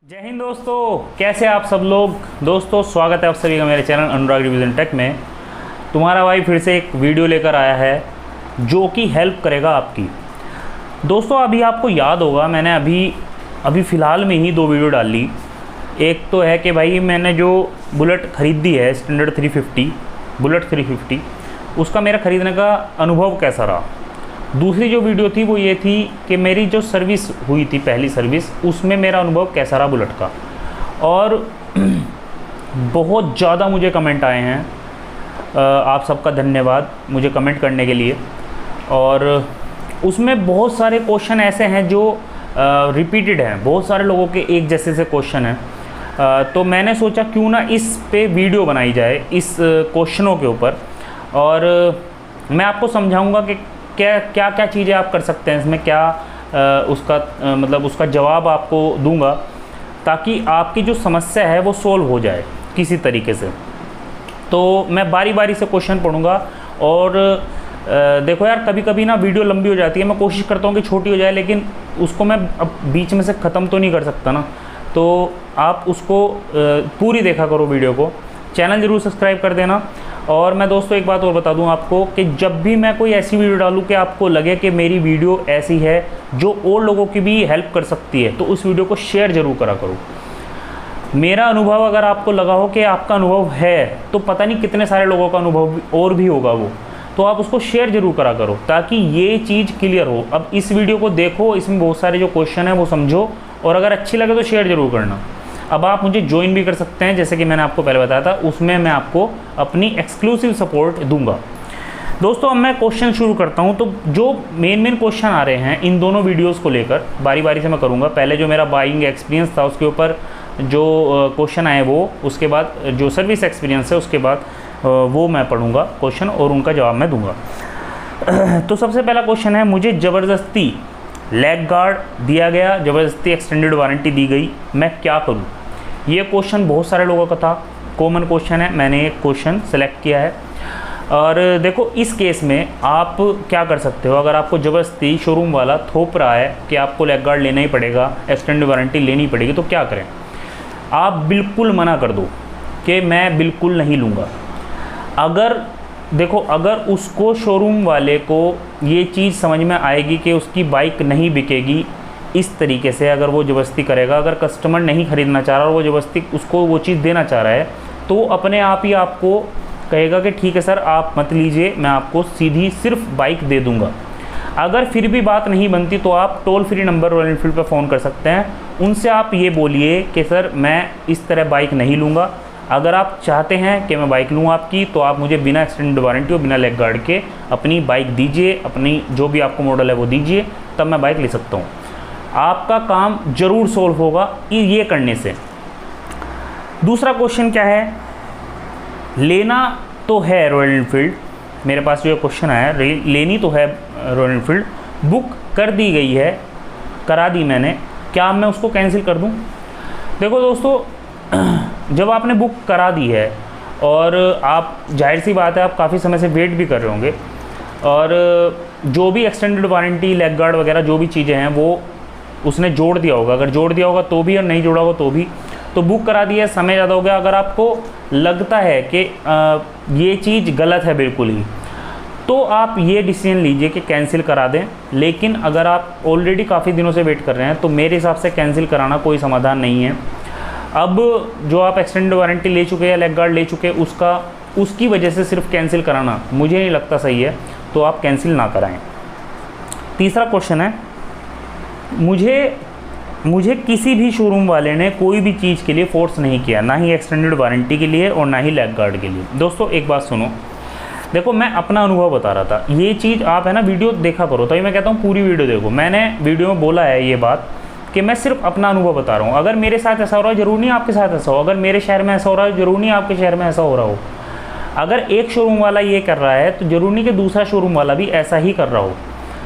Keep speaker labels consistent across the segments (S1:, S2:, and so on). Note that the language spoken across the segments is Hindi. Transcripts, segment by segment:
S1: जय हिंद दोस्तों, कैसे आप सब लोग। दोस्तों स्वागत है आप सभी का मेरे चैनल अनुराग रिवीजन टेक में। तुम्हारा भाई फिर से एक वीडियो लेकर आया है जो कि हेल्प करेगा आपकी। दोस्तों अभी आपको याद होगा मैंने अभी फ़िलहाल में ही 2 वीडियो डाल ली। एक तो है कि भाई मैंने जो बुलेट ख़रीदी है स्टैंडर्ड 350 बुलेट 350 उसका मेरा ख़रीदने का अनुभव कैसा रहा। दूसरी जो वीडियो थी वो ये थी कि मेरी जो सर्विस हुई थी पहली सर्विस उसमें मेरा अनुभव कैसा रहा बुलेट का। और बहुत ज़्यादा मुझे कमेंट आए हैं, आप सबका धन्यवाद मुझे कमेंट करने के लिए। और उसमें बहुत सारे क्वेश्चन ऐसे हैं जो रिपीटेड हैं, बहुत सारे लोगों के एक जैसे से क्वेश्चन हैं। तो मैंने सोचा क्यों ना इस पे वीडियो बनाई जाए इस क्वेश्चनों के ऊपर, और मैं आपको समझाऊंगा कि क्या क्या चीज़ें आप कर सकते हैं इसमें, क्या उसका जवाब आपको दूंगा ताकि आपकी जो समस्या है वो सोल्व हो जाए किसी तरीके से। तो मैं बारी बारी से क्वेश्चन पढ़ूंगा। और देखो यार, कभी कभी ना वीडियो लंबी हो जाती है, मैं कोशिश करता हूँ कि छोटी हो जाए, लेकिन उसको मैं अब बीच में से ख़त्म तो नहीं कर सकता ना। तो आप उसको पूरी देखा करो वीडियो को, चैनल ज़रूर सब्सक्राइब कर देना। और मैं दोस्तों एक बात और बता दूं आपको कि जब भी मैं कोई ऐसी वीडियो डालूं कि आपको लगे कि मेरी वीडियो ऐसी है जो और लोगों की भी हेल्प कर सकती है, तो उस वीडियो को शेयर ज़रूर करा करो। मेरा अनुभव अगर आपको लगा हो कि आपका अनुभव है तो पता नहीं कितने सारे लोगों का अनुभव और भी होगा वो, तो आप उसको शेयर ज़रूर करा करो ताकि ये चीज़ क्लियर हो। अब इस वीडियो को देखो, इसमें बहुत सारे जो क्वेश्चन हैं वो समझो, और अगर अच्छी लगे तो शेयर ज़रूर करना। अब आप मुझे ज्वाइन भी कर सकते हैं, जैसे कि मैंने आपको पहले बताया था, उसमें मैं आपको अपनी एक्सक्लूसिव सपोर्ट दूंगा। दोस्तों अब मैं क्वेश्चन शुरू करता हूं। तो जो मेन क्वेश्चन आ रहे हैं इन दोनों वीडियोस को लेकर बारी बारी से मैं करूंगा। पहले जो मेरा बाइंग एक्सपीरियंस था उसके ऊपर जो क्वेश्चन आए वो, उसके बाद जो सर्विस एक्सपीरियंस है उसके बाद वो मैं पढ़ूँगा क्वेश्चन और उनका जवाब मैं दूँगा। तो सबसे पहला क्वेश्चन है, मुझे ज़बरदस्ती लेग गार्ड दिया गया, ज़बरदस्ती एक्सटेंडेड वारंटी दी गई, मैं क्या करूँ। ये क्वेश्चन बहुत सारे लोगों का था, कॉमन क्वेश्चन है, मैंने एक क्वेश्चन सेलेक्ट किया है। और देखो इस केस में आप क्या कर सकते हो। अगर आपको ज़बरदस्ती शोरूम वाला थोप रहा है कि आपको लेग गार्ड लेना ही पड़ेगा, एक्सटेंडेड वारंटी लेनी पड़ेगी, तो क्या करें। आप बिल्कुल मना कर दो कि मैं बिल्कुल नहीं लूँगा। अगर उसको शोरूम वाले को ये चीज़ समझ में आएगी कि उसकी बाइक नहीं बिकेगी इस तरीके से, अगर वो ज़बरदस्ती करेगा, अगर कस्टमर नहीं ख़रीदना चाह रहा और वो ज़बरदस्ती उसको वो चीज़ देना चाह रहा है, तो वो अपने आप ही आपको कहेगा कि ठीक है सर आप मत लीजिए, मैं आपको सीधी सिर्फ बाइक दे दूंगा। अगर फिर भी बात नहीं बनती तो आप toll free number royal Enfield पर फ़ोन कर सकते हैं। उनसे आप ये बोलिए कि सर मैं इस तरह बाइक नहीं लूँगा, अगर आप चाहते हैं कि मैं बाइक लूँ आपकी, तो आप मुझे बिना एक्सटेंडेड वारंटी और बिना लेग गार्ड के अपनी बाइक दीजिए, अपनी जो भी आपको मॉडल है वो दीजिए, तब मैं बाइक ले सकता हूँ। आपका काम ज़रूर सोल्व होगा ये करने से। दूसरा क्वेश्चन क्या है, लेना तो है रॉयल एनफील्ड, मेरे पास जो क्वेश्चन आया लेनी तो है रॉयल एनफील्ड, बुक कर दी गई है, करा दी मैंने, क्या मैं उसको कैंसिल कर दूं। देखो दोस्तों, जब आपने बुक करा दी है और आप जाहिर सी बात है आप काफ़ी समय से वेट भी कर रहे होंगे, और जो भी एक्सटेंडेड वारंटी लेग गार्ड वगैरह जो भी चीज़ें हैं वो उसने जोड़ दिया होगा, अगर जोड़ दिया होगा तो भी और नहीं जोड़ा होगा तो भी, तो बुक करा दिया है, समय ज़्यादा हो गया। अगर आपको लगता है कि ये चीज़ गलत है बिल्कुल ही, तो आप ये डिसीजन लीजिए कि कैंसिल करा दें। लेकिन अगर आप ऑलरेडी काफ़ी दिनों से वेट कर रहे हैं तो मेरे हिसाब से कैंसिल कराना कोई समाधान नहीं है। अब जो आप एक्सटेंडेड वारंटी ले चुके हैं, लेग गार्ड ले चुके, उसकी वजह से सिर्फ कैंसिल कराना मुझे नहीं लगता सही है, तो आप कैंसिल ना कराएं। तीसरा क्वेश्चन है, मुझे किसी भी शोरूम वाले ने कोई भी चीज़ के लिए फोर्स नहीं किया, ना ही एक्सटेंडेड वारंटी के लिए और ना ही लेग गार्ड के लिए। दोस्तों एक बात सुनो, देखो मैं अपना अनुभव बता रहा था, ये चीज़ आप है ना वीडियो देखा करो, तभी मैं कहता हूँ पूरी वीडियो देखो। मैंने वीडियो में बोला है ये बात कि मैं सिर्फ अपना अनुभव बता रहा हूँ। अगर मेरे साथ ऐसा हो रहा है जरूर नहीं आपके साथ ऐसा हो, अगर मेरे शहर में ऐसा हो रहा है जरूर नहीं आपके शहर में ऐसा हो रहा हो। अगर एक शोरूम वाला ये कर रहा है तो जरूर नहीं कि दूसरा शोरूम वाला भी ऐसा ही कर रहा हो।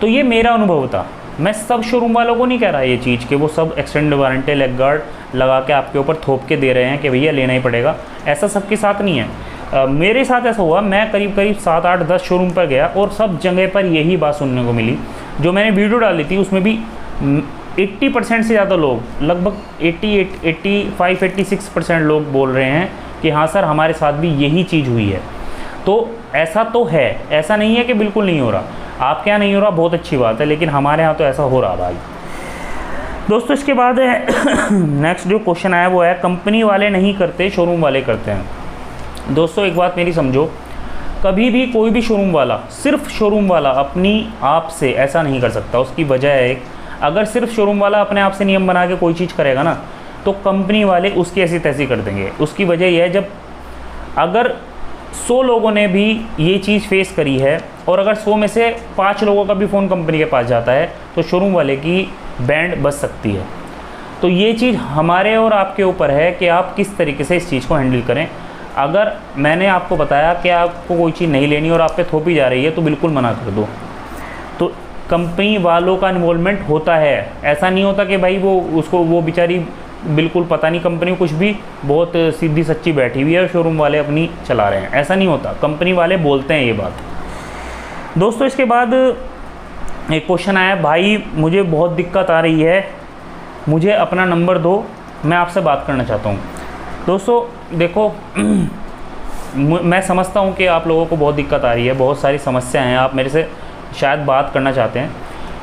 S1: तो ये मेरा अनुभव था, मैं सब शोरूम वालों को नहीं कह रहा ये चीज़ कि वो सब एक्सटेंडेड वारंटी लेग गार्ड लगा के आपके ऊपर थोप के दे रहे हैं कि भैया लेना ही पड़ेगा, ऐसा सबके साथ नहीं है। मेरे साथ ऐसा हुआ, मैं करीब 7, 8, 10 शोरूम पर गया और सब जगह पर यही बात सुनने को मिली। जो मैंने वीडियो डाली थी उसमें भी 80% से ज़्यादा लोग, लगभग 85-86% लोग बोल रहे हैं कि हाँ सर हमारे साथ भी यही चीज़ हुई है। तो ऐसा तो है, ऐसा नहीं है कि बिल्कुल नहीं हो रहा। आपके यहाँ नहीं हो रहा, बहुत अच्छी बात है, लेकिन हमारे यहाँ तो ऐसा हो रहा भाई। दोस्तों इसके बाद नेक्स्ट जो क्वेश्चन आया वो है, कंपनी वाले नहीं करते, शोरूम वाले करते हैं। दोस्तों एक बात मेरी समझो, कभी भी कोई भी शोरूम वाला, सिर्फ शोरूम वाला अपनी आप से ऐसा नहीं कर सकता। उसकी वजह है, अगर सिर्फ शोरूम वाला अपने आप से नियम बना के कोई चीज़ करेगा ना, तो कंपनी वाले उसकी ऐसी तैसी कर देंगे। उसकी वजह यह है, जब अगर 100 लोगों ने भी ये चीज़ फेस करी है और अगर 100 में से 5 लोगों का भी फ़ोन कंपनी के पास जाता है, तो शोरूम वाले की बैंड बच सकती है। तो ये चीज़ हमारे और आपके ऊपर है कि आप किस तरीके से इस चीज़ को हैंडल करें। अगर मैंने आपको बताया कि आपको कोई चीज़ नहीं लेनी और आप पे थोपी जा रही है, तो बिल्कुल मना कर दो। तो कंपनी वालों का इन्वॉल्वमेंट होता है, ऐसा नहीं होता कि भाई वो बेचारी बिल्कुल पता नहीं, कंपनी कुछ भी बहुत सीधी सच्ची बैठी हुई है और शोरूम वाले अपनी चला रहे हैं, ऐसा नहीं होता। कंपनी वाले बोलते हैं ये बात। दोस्तों इसके बाद एक क्वेश्चन आया, भाई मुझे बहुत दिक्कत आ रही है, मुझे अपना नंबर दो, मैं आपसे बात करना चाहता हूँ। दोस्तों देखो मैं समझता हूँ कि आप लोगों को बहुत दिक्कत आ रही है, बहुत सारी समस्याएं हैं, आप मेरे से शायद बात करना चाहते हैं।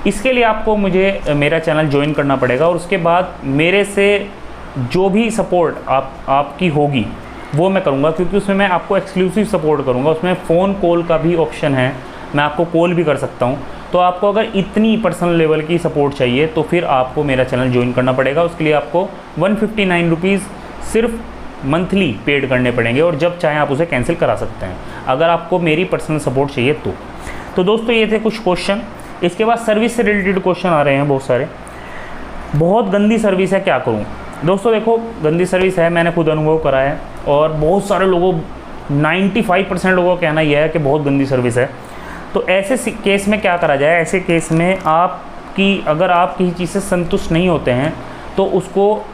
S1: इसके लिए आपको मुझे मेरा चैनल ज्वाइन करना पड़ेगा और उसके बाद मेरे से जो भी सपोर्ट आपकी होगी वो मैं करूँगा, क्योंकि उसमें मैं आपको एक्सक्लूसिव सपोर्ट करूँगा। उसमें फ़ोन कॉल का भी ऑप्शन है, मैं आपको कॉल भी कर सकता हूँ। तो आपको अगर इतनी पर्सनल लेवल की सपोर्ट चाहिए तो फिर आपको मेरा चैनल ज्वाइन करना पड़ेगा। उसके लिए आपको 159 रुपीज़ सिर्फ मंथली पेड करने पड़ेंगे और जब चाहें आप उसे कैंसिल करा सकते हैं, अगर आपको मेरी पर्सनल सपोर्ट चाहिए तो दोस्तों ये थे कुछ क्वेश्चन। इसके बाद सर्विस से रिलेटेड क्वेश्चन आ रहे हैं बहुत सारे। बहुत गंदी सर्विस है, क्या करूं? दोस्तों देखो, गंदी सर्विस है, मैंने खुद अनुभव करा है और बहुत सारे लोगों 95% लोगों का कहना यह है कि बहुत गंदी सर्विस है। तो ऐसे केस में क्या करा जाए? ऐसे केस में अगर आप किसी चीज़ से संतुष्ट नहीं होते हैं तो उसको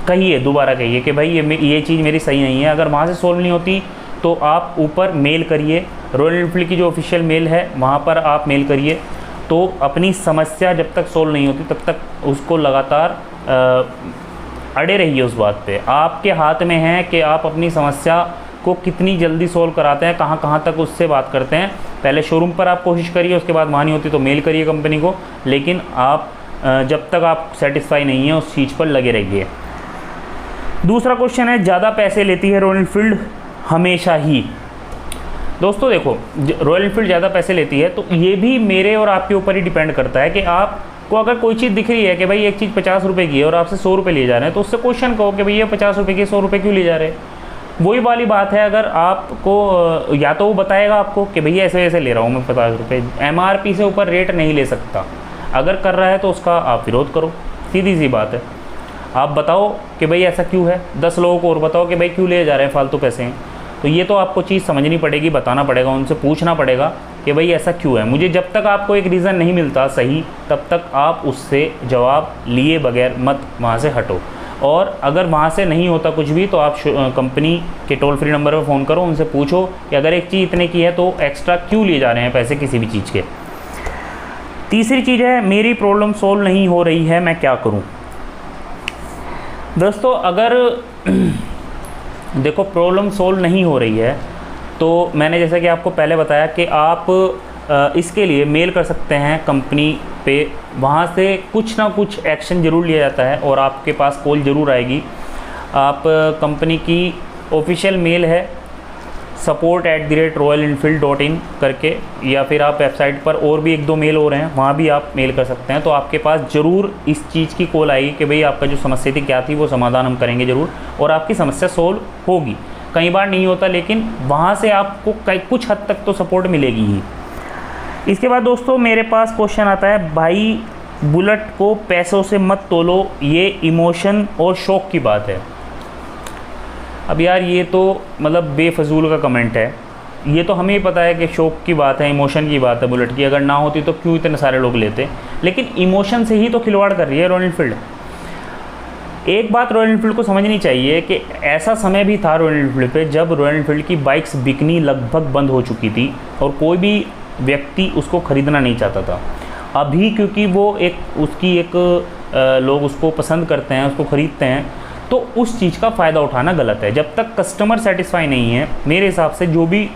S1: कहिए, दोबारा कहिए कि भाई ये चीज़ मेरी सही नहीं है। अगर वहाँ से सोल्व नहीं होती तो आप ऊपर मेल करिए, रॉयल एनफील्ड की जो ऑफिशियल मेल है वहाँ पर आप मेल करिए। तो अपनी समस्या जब तक सोल्व नहीं होती तब तक उसको लगातार अड़े रहिए उस बात पे। आपके हाथ में है कि आप अपनी समस्या को कितनी जल्दी सोल्व कराते हैं, कहाँ तक उससे बात करते हैं। पहले शोरूम पर आप कोशिश करिए, उसके बाद वहाँ नहीं होती तो मेल करिए कंपनी को, लेकिन आप जब तक आप सेटिस्फाई नहीं है उस चीज़ पर लगे रहिए। दूसरा क्वेश्चन है, ज़्यादा पैसे लेती है रॉयल एनफील्ड हमेशा ही? दोस्तों देखो, रॉयल एनफील्ड ज़्यादा पैसे लेती है तो ये भी मेरे और आपके ऊपर ही डिपेंड करता है कि आपको अगर कोई चीज़ दिख रही है कि भाई एक चीज़ 50 रुपये की है और आपसे 100 रुपये लिए जा रहे हैं, तो उससे क्वेश्चन कहो कि भैया 50 रुपये की 100 रुपये क्यों ले जा रहे हैं। वही वाली बात है, अगर आपको या तो वो बताएगा आपको कि भैया ऐसे ऐसे ले रहा हूँ मैं 50 रुपये, MRP से ऊपर रेट नहीं ले सकता। अगर कर रहा है तो उसका आप विरोध करो, सीधी सी बात है। आप बताओ कि भाई ऐसा क्यों है, 10 लोगों को और बताओ कि भाई क्यों ले जा रहे हैं, फालतू पैसे हैं। तो ये तो आपको चीज़ समझनी पड़ेगी, बताना पड़ेगा, उनसे पूछना पड़ेगा कि भाई ऐसा क्यों है। मुझे जब तक आपको एक रीज़न नहीं मिलता सही, तब तक आप उससे जवाब लिए बगैर मत वहाँ से हटो। और अगर वहाँ से नहीं होता कुछ भी तो आप कंपनी के टोल फ्री नंबर पर फ़ोन करो, उनसे पूछो कि अगर एक चीज़ इतने की है तो एक्स्ट्रा क्यों लिए जा रहे हैं पैसे किसी भी चीज़ के। तीसरी चीज़ है, मेरी प्रॉब्लम सोल्व नहीं हो रही है, मैं क्या करूँ? दोस्तों अगर देखो प्रॉब्लम सोल्व नहीं हो रही है तो मैंने जैसा कि आपको पहले बताया कि आप इसके लिए मेल कर सकते हैं कंपनी पे, वहाँ से कुछ ना कुछ एक्शन ज़रूर लिया जाता है और आपके पास कॉल ज़रूर आएगी। आप कंपनी की ऑफिशियल मेल है support@royalenfield.in करके, या फिर आप वेबसाइट पर और भी 1-2 मेल हो रहे हैं, वहाँ भी आप मेल कर सकते हैं। तो आपके पास ज़रूर इस चीज़ की कॉल आएगी कि भाई आपका जो समस्या थी क्या थी, वो समाधान हम करेंगे ज़रूर और आपकी समस्या सोल्व होगी। कई बार नहीं होता, लेकिन वहाँ से आपको कुछ हद तक तो सपोर्ट मिलेगी ही। इसके बाद दोस्तों मेरे पास क्वेश्चन आता है, भाई बुलेट को पैसों से मत तोलो, ये इमोशन और शौक़ की बात है। अब यार ये तो मतलब बेफजूल का कमेंट है। ये तो हमें ही पता है कि शौक़ की बात है, इमोशन की बात है बुलेट की, अगर ना होती तो क्यों इतने सारे लोग लेते। लेकिन इमोशन से ही तो खिलवाड़ कर रही है रॉयल एनफील्ड। एक बात रॉयल एनफील्ड को समझनी चाहिए कि ऐसा समय भी था रॉयल एनफील्ड पे जब रॉयल एनफील्ड की बाइक्स बिकनी लगभग बंद हो चुकी थी और कोई भी व्यक्ति उसको ख़रीदना नहीं चाहता था। अभी क्योंकि वो लोग उसको पसंद करते हैं, उसको ख़रीदते हैं, तो उस चीज़ का फ़ायदा उठाना गलत है। जब तक कस्टमर सेटिस्फाई नहीं है, मेरे हिसाब से जो भी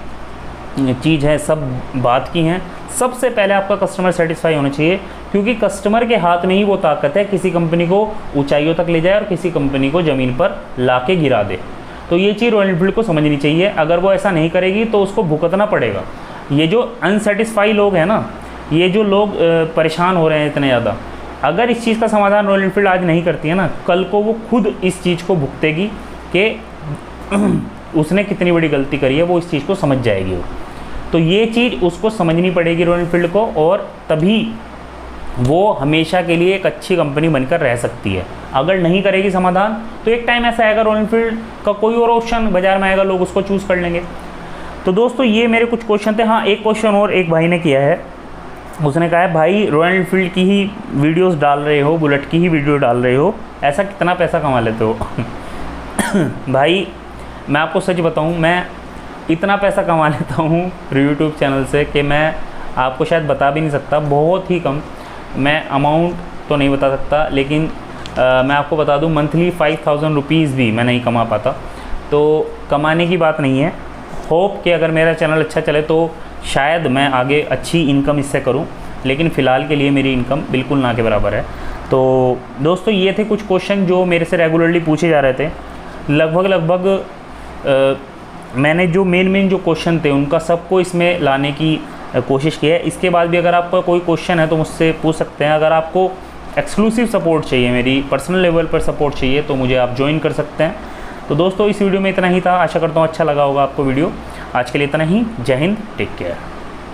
S1: चीज़ है सब बात की हैं, सबसे पहले आपका कस्टमर सेटिस्फाई होना चाहिए, क्योंकि कस्टमर के हाथ में ही वो ताकत है किसी कंपनी को ऊंचाइयों तक ले जाए और किसी कंपनी को ज़मीन पर ला के गिरा दे। तो ये चीज़ रॉयल एनफील्ड को समझनी चाहिए। अगर वो ऐसा नहीं करेगी तो उसको भुगतना पड़ेगा। ये जो अनसेटिस्फाई लोग हैं ना, ये जो लोग परेशान हो रहे हैं इतने ज़्यादा, अगर इस चीज़ का समाधान रॉयल एनफील्ड आज नहीं करती है ना, कल को वो खुद इस चीज़ को भुगतेगी कि उसने कितनी बड़ी गलती करी है, वो इस चीज़ को समझ जाएगी वो। तो ये चीज़ उसको समझनी पड़ेगी रॉयल एनफील्ड को, और तभी वो हमेशा के लिए एक अच्छी कंपनी बनकर रह सकती है। अगर नहीं करेगी समाधान तो एक टाइम ऐसा आएगा रॉयल एनफील्ड का कोई और ऑप्शन बाज़ार में आएगा, लोग उसको चूज़ कर लेंगे। तो दोस्तों ये मेरे कुछ क्वेश्चन थे। हाँ, एक क्वेश्चन और एक भाई ने किया है, उसने कहा है भाई रॉयल एनफील्ड की ही वीडियोस डाल रहे हो, बुलेट की ही वीडियो डाल रहे हो, ऐसा कितना पैसा कमा लेते हो? भाई मैं आपको सच बताऊं, मैं इतना पैसा कमा लेता हूं यूट्यूब चैनल से कि मैं आपको शायद बता भी नहीं सकता, बहुत ही कम। मैं अमाउंट तो नहीं बता सकता, लेकिन मैं आपको बता दूं मंथली 5000 रुपीज़ भी मैं नहीं कमा पाता। तो कमाने की बात नहीं है, होप कि अगर मेरा चैनल अच्छा चले तो शायद मैं आगे अच्छी इनकम इससे करूं, लेकिन फ़िलहाल के लिए मेरी इनकम बिल्कुल ना के बराबर है। तो दोस्तों ये थे कुछ क्वेश्चन जो मेरे से रेगुलरली पूछे जा रहे थे। लगभग मैंने जो मेन जो क्वेश्चन थे उनका सबको इसमें लाने की कोशिश की है। इसके बाद भी अगर आपका कोई क्वेश्चन है तो मुझसे पूछ सकते हैं। अगर आपको एक्सक्लूसिव सपोर्ट चाहिए, मेरी पर्सनल लेवल पर सपोर्ट चाहिए, तो मुझे आप ज्वाइन कर सकते हैं। तो दोस्तों इस वीडियो में इतना ही था, आशा करता हूँ अच्छा लगा होगा आपको वीडियो। आज के लिए इतना ही, जय हिंद, टेक केयर।